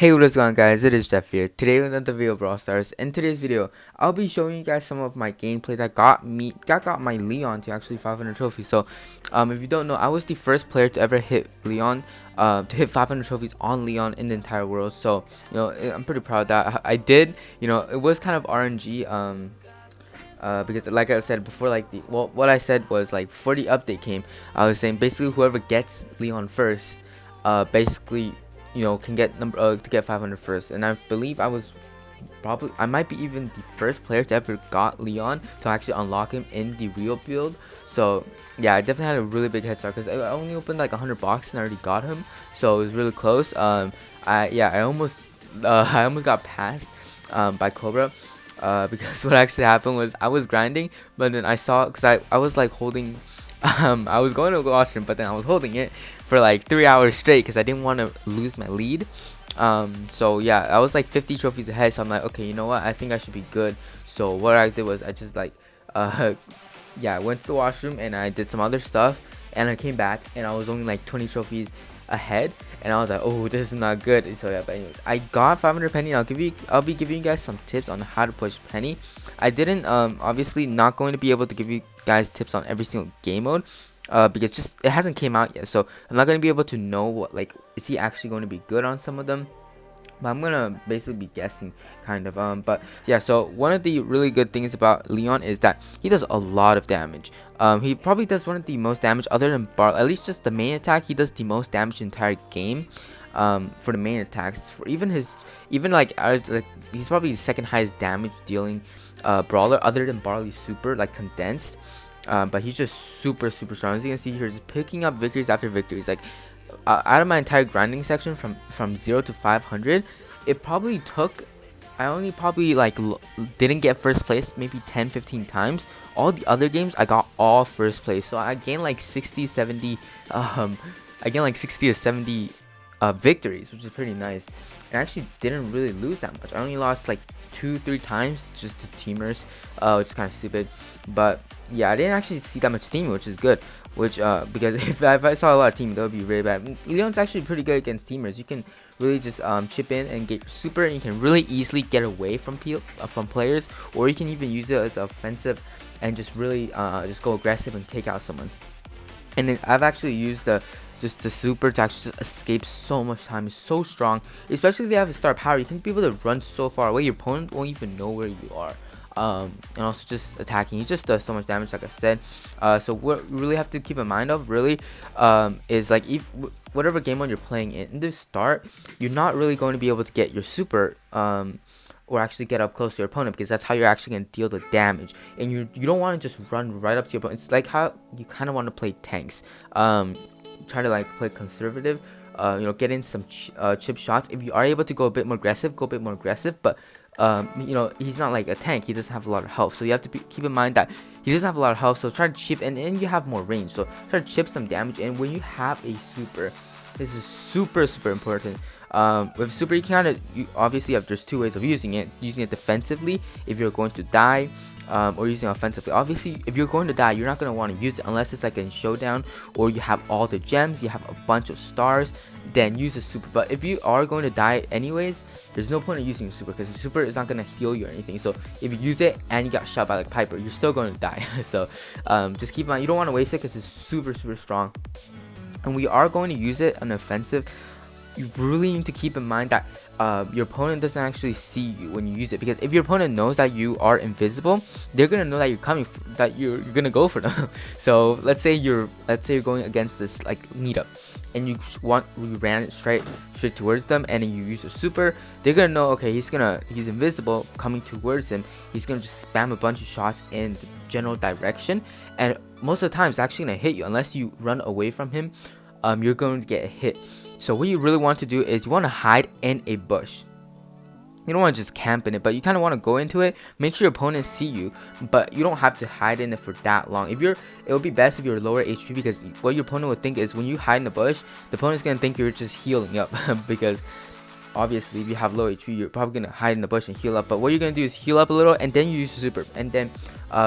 Hey, what is going on, guys? It is Jeff here. Today with another video of Brawl Stars. In today's video, I'll be showing you guys some of my gameplay that got my Leon to actually 500 trophies. So, if you don't know, I was the first player to ever hit Leon, to hit 500 trophies on Leon in the entire world. So, I'm pretty proud of that. I did, it was kind of RNG, because like I said before, what I said was like before the update came, I was saying basically whoever gets Leon first, basically can get to get 500 first. And I believe I might be even the first player to ever got Leon to actually unlock him in the real build. So yeah, I definitely had a really big head start because I only opened like 100 boxes and I already got him, so it was really close. I almost got passed by Cobra. Because what actually happened was I was grinding, but then I saw, because I was like holding, I was going to the washroom, but then I was holding it for like 3 hours straight because I didn't want to lose my lead. So yeah, I was like 50 trophies ahead, so I'm like, okay, you know what, I think I should be good. So what I did was I just like yeah, I went to the washroom and I did some other stuff, and I came back and I was only like 20 trophies ahead, and I was like, oh, this is not good. So yeah, but anyways, I got 500 penny. I'll be giving you guys some tips on how to push penny. I didn't obviously not going to be able to give you guys tips on every single game mode, because just it hasn't came out yet, so I'm not going to be able to know what, like, is he actually going to be good on some of them. But I'm gonna basically be guessing, kind of. But yeah, so one of the really good things about Leon is that he does a lot of damage. He probably does one of the most damage other than Brawl. At least just the main attack, he does the most damage in the entire game. For the main attacks, for like he's probably the second highest damage dealing brawler other than Barley's super, like, condensed. But he's just super strong. As you can see here, just picking up victories after victories. Like, out of my entire grinding section from 0 to 500, it probably took, I only probably like didn't get first place maybe 10-15 times. All the other games I got all first place, so I gained like 60-70 to 70 victories, which is pretty nice. And I actually didn't really lose that much. I only lost like 2-3 times just to teamers, which is kind of stupid. But yeah, I didn't actually see that much teaming, which is good. Which because if I saw a lot of teaming, that would be really bad. Leon's actually pretty good against teamers. You can really just chip in and get super, and you can really easily get away from players, or you can even use it as offensive and just really just go aggressive and take out someone. And then I've actually used the super to actually just escape so much time. It's so strong, especially if you have a star power. You can be able to run so far away, your opponent won't even know where you are. And also just attacking, he just does so much damage, like I said. So what you really have to keep in mind of really is like, if whatever game mode you're playing in the start, you're not really going to be able to get your super or actually get up close to your opponent, because that's how you're actually going to deal the damage. And you don't want to just run right up to your opponent. It's like how you kind of want to play tanks. Try to like play conservative, get in some chip shots. If you are able to go a bit more aggressive, but he's not like a tank. He doesn't have a lot of health, so you have to keep in mind that he doesn't have a lot of health. So try to chip, and you have more range, so try to chip some damage. And when you have a super, this is super important. With super, you obviously have, there's two ways of using it defensively if you're going to die, or using offensively. Obviously, if you're going to die, you're not going to want to use it unless it's like in showdown, or you have all the gems, you have a bunch of stars, then use a super. But if you are going to die anyways, there's no point in using super, because the super is not going to heal you or anything. So if you use it and you got shot by like Piper, you're still going to die. So just keep in mind, you don't want to waste it because it's super strong. And we are going to use it on offensive. You really need to keep in mind that your opponent doesn't actually see you when you use it, because if your opponent knows that you are invisible, they're gonna know that you're coming, that you're gonna go for them. So let's say you're going against this like meetup, and you ran it straight towards them, and then you use a super. They're gonna know, okay, he's invisible, coming towards him. He's gonna just spam a bunch of shots in the general direction, and most of the time it's actually gonna hit you. Unless you run away from him, you're going to get hit. So what you really want to do is you want to hide in a bush. You don't want to just camp in it, but you kind of want to go into it. Make sure your opponents see you, but you don't have to hide in it for that long. It would be best if you're lower HP, because what your opponent would think is when you hide in the bush, the opponent's gonna think you're just healing up because obviously if you have low HP, you're probably gonna hide in the bush and heal up. But what you're gonna do is heal up a little, and then you use your super, and then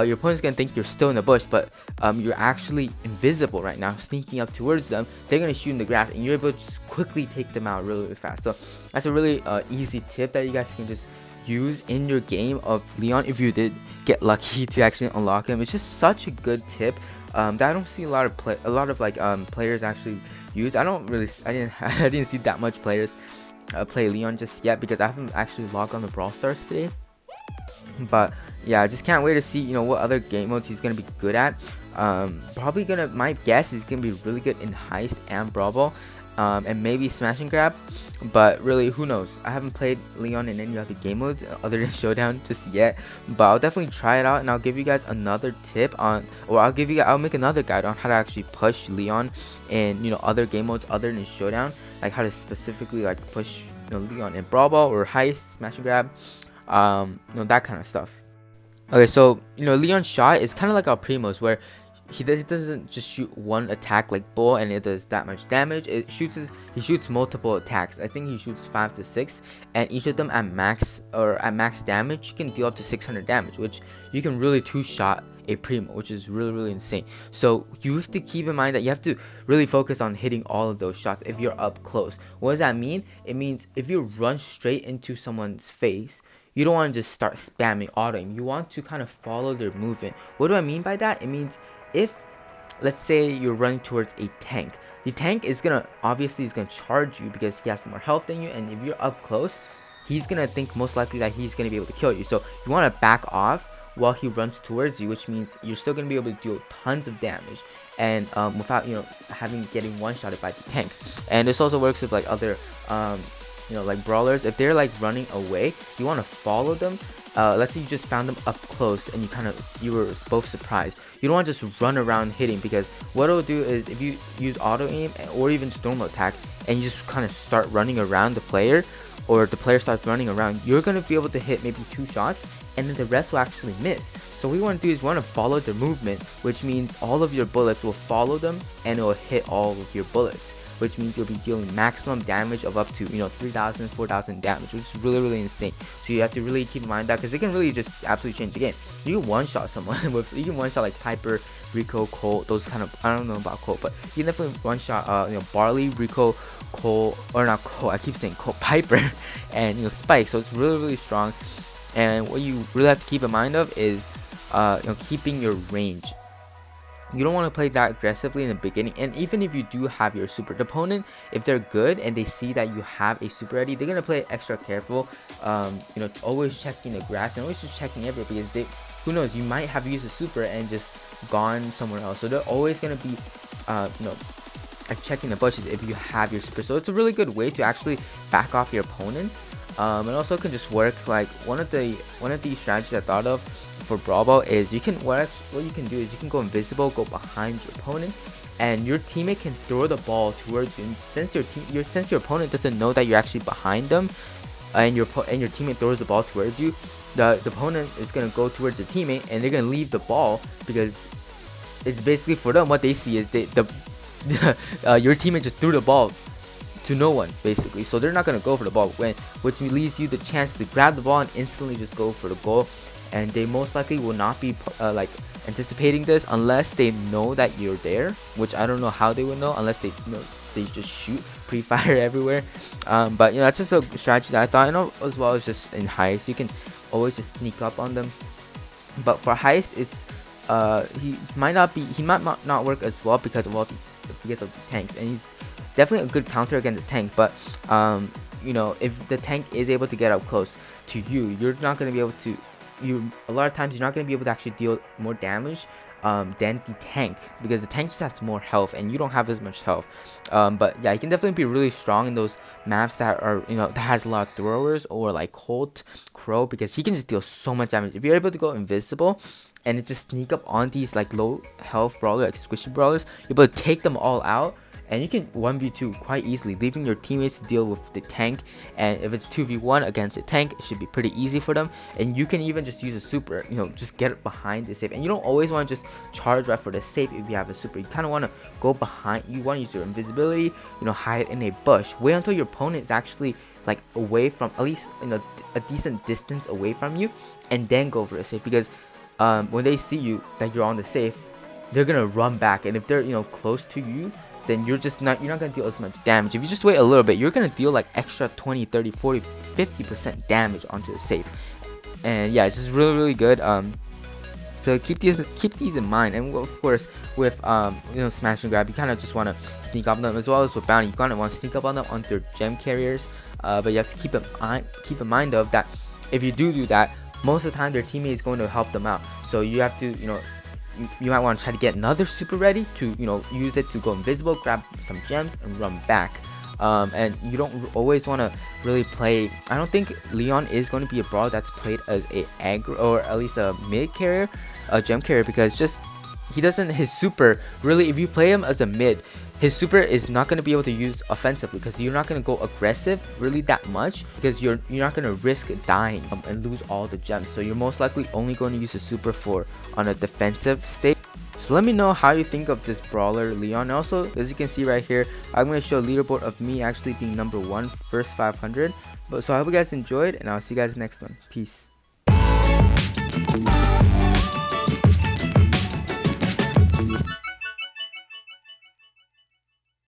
your opponent's gonna think you're still in the bush, but you're actually invisible right now, sneaking up towards them. They're gonna shoot in the grass, and you're able to just quickly take them out really fast. So that's a really easy tip that you guys can just use in your game of Leon if you did get lucky to actually unlock him. It's just such a good tip that I don't see a lot of players actually use. I didn't see that much players play Leon just yet, because I haven't actually logged on the Brawl Stars today. But yeah, I just can't wait to see what other game modes he's gonna be good at. My guess is gonna be really good in Heist and Brawl, and maybe Smash and Grab. But really, who knows? I haven't played Leon in any other game modes other than Showdown just yet. But I'll definitely try it out, and I'll give you guys another tip on, or I'll make another guide on how to actually push Leon in other game modes other than Showdown, like how to specifically like push Leon in Brawl or Heist, Smash and Grab, that kind of stuff. Okay, so Leon's shot is kind of like our Primo's, where he doesn't just shoot one attack like Bull and it does that much damage. He shoots multiple attacks. I think he shoots 5 to 6, and each of them at max damage, you can deal up to 600 damage, which you can really two-shot a Primo, which is really insane. So you have to keep in mind that you have to really focus on hitting all of those shots if you're up close. What does that mean? It means if you run straight into someone's face, you don't want to just start spamming auto aim. You want to kind of follow their movement. What do I mean by that? It means if, let's say, you're running towards a tank, the tank is gonna charge you because he has more health than you, and if you're up close, he's gonna think most likely that he's gonna be able to kill you. So you want to back off while he runs towards you, which means you're still gonna be able to deal tons of damage, and without getting one-shotted by the tank. And this also works with like other like brawlers. If they're like running away, you want to follow them. Let's say you just found them up close and you were both surprised. You don't want to just run around hitting, because what it'll do is if you use auto aim or even just normal attack and you just kind of start running around the player, or the player starts running around, you're going to be able to hit maybe 2 shots and then the rest will actually miss. So what you want to do is follow their movement, which means all of your bullets will follow them and it will hit all of your bullets, which means you'll be dealing maximum damage of up to 3,000, 4,000 damage, which is really insane. So you have to really keep in mind that, because it can really just absolutely change the game. You can one-shot someone you can one-shot like Piper, Rico, Colt, those kind of, I don't know about Colt, but you can definitely one-shot Barley, Rico, Colt, or not Colt, I keep saying Colt, Piper, and Spike. So it's really strong. And what you really have to keep in mind of is keeping your range. You don't want to play that aggressively in the beginning, and even if you do have your super, the opponent, if they're good and they see that you have a super ready, they're gonna play extra careful. Always checking the grass and always just checking everywhere, because who knows, you might have used a super and just gone somewhere else. So they're always gonna be like checking the bushes if you have your super. So it's a really good way to actually back off your opponents. And also can just work like one of the strategies I thought of for Brawl is what you can do is you can go invisible, go behind your opponent, and your teammate can throw the ball towards you. And since your opponent doesn't know that you're actually behind them, and your teammate throws the ball towards you, the opponent is gonna go towards the teammate and they're gonna leave the ball, because it's basically, for them, what they see is your teammate just threw the ball to no one, basically. So they're not going to go for the ball, which leaves you the chance to grab the ball and instantly just go for the goal. And they most likely will not be like anticipating this unless they know that you're there, which I don't know how they would know, unless they just shoot pre-fire everywhere. But that's just a strategy that I thought, as well as just in Heist, you can always just sneak up on them. But for Heist, it's he might not work as well because of the tanks, and he's definitely a good counter against the tank. But if the tank is able to get up close to you, you're not going to be able to, a lot of times you're not going to be able to actually deal more damage than the tank, because the tank just has more health and you don't have as much health. But yeah, you can definitely be really strong in those maps that are that has a lot of throwers, or like Colt, Crow, because he can just deal so much damage. If you're able to go invisible and just sneak up on these like low health brawlers, like squishy brawlers, you're able to take them all out. and you can 1v2 quite easily, leaving your teammates to deal with the tank. And if it's 2v1 against a tank, it should be pretty easy for them. And you can even just use a super, just get behind the safe. And you don't always want to just charge right for the safe if you have a super. You kind of want to go behind, you want to use your invisibility, hide in a bush, wait until your opponent is actually like away from, at least a decent distance away from you, and then go for the safe. Because when they see you that you're on the safe, they're gonna run back, and if they're close to you, then you're not gonna deal as much damage. If you just wait a little bit, you're gonna deal like extra 20, 30, 40, 50% damage onto the safe. And yeah, it's just really good. So keep these in mind. And of course, with smash and grab, you kind of just want to sneak up on them, as well as with bounty, you kind of want to sneak up on them on their gem carriers. But you have to keep in mind of that, if you do that, most of the time their teammate is going to help them out. So you have to you might want to try to get another super ready to use it to go invisible, grab some gems, and run back. And you don't always want to really play. I don't think Leon is going to be a brawler that's played as a aggro, or at least a mid carrier, a gem carrier, because just his super really, if you play him as a mid, his super is not going to be able to use offensively, because you're not going to go aggressive really that much, because you're not going to risk dying and lose all the gems. So you're most likely only going to use a super for on a defensive state. So let me know how you think of this brawler Leon. Also, as you can see right here, I'm going to show a leaderboard of me actually being #1, first 500. So I hope you guys enjoyed, and I'll see you guys next one. Peace.